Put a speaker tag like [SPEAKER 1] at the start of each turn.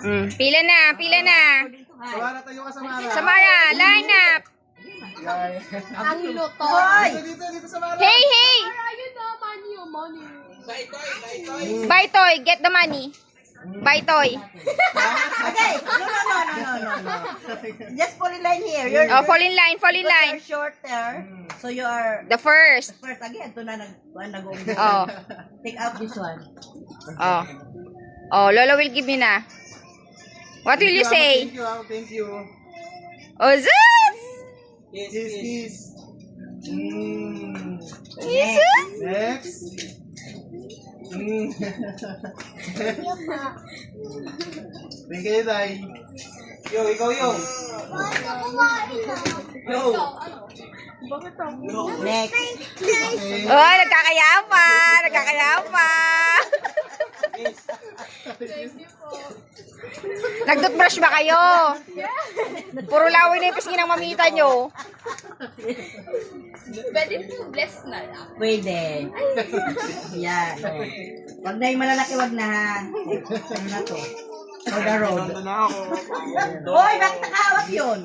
[SPEAKER 1] Pila na, pila na.
[SPEAKER 2] Samara, tayo ka, Samara.
[SPEAKER 1] Samara, line up.
[SPEAKER 3] Ang luto.
[SPEAKER 2] Dito, Samara.
[SPEAKER 1] Hey, hey.
[SPEAKER 3] Ayun na, money.
[SPEAKER 1] Buy toy, get the money. Buy toy.
[SPEAKER 4] Okay. No. Just fall in line here. You're,
[SPEAKER 1] Oh, fall in line, fall in line.
[SPEAKER 4] You're shorter. So you are
[SPEAKER 1] The first.
[SPEAKER 4] first again. Ito na nag-uumbo.
[SPEAKER 1] Oh,
[SPEAKER 4] Take out this one.
[SPEAKER 1] oh. Oh, Lolo will give me na. What will you say?
[SPEAKER 2] Thank you.
[SPEAKER 1] Oh, Zeus!
[SPEAKER 2] Kiss.
[SPEAKER 1] Jesus!
[SPEAKER 2] Next. Thank you, Tay. Yo, ikaw yo. Yo.
[SPEAKER 4] Next.
[SPEAKER 2] Okay.
[SPEAKER 1] Oh, nagkakayapa! Nagkakayapa! Nag-toothbrush ba kayo? Puro laway na yung pisngi ng mamita nyo.
[SPEAKER 3] Pwede po bless na lang.
[SPEAKER 4] Pwede. Yan. Wag na yung malalaki, wag na ha. Ano na to? For the road.
[SPEAKER 2] Nandun na ako.
[SPEAKER 4] Hoy, bakit nakahawak yun?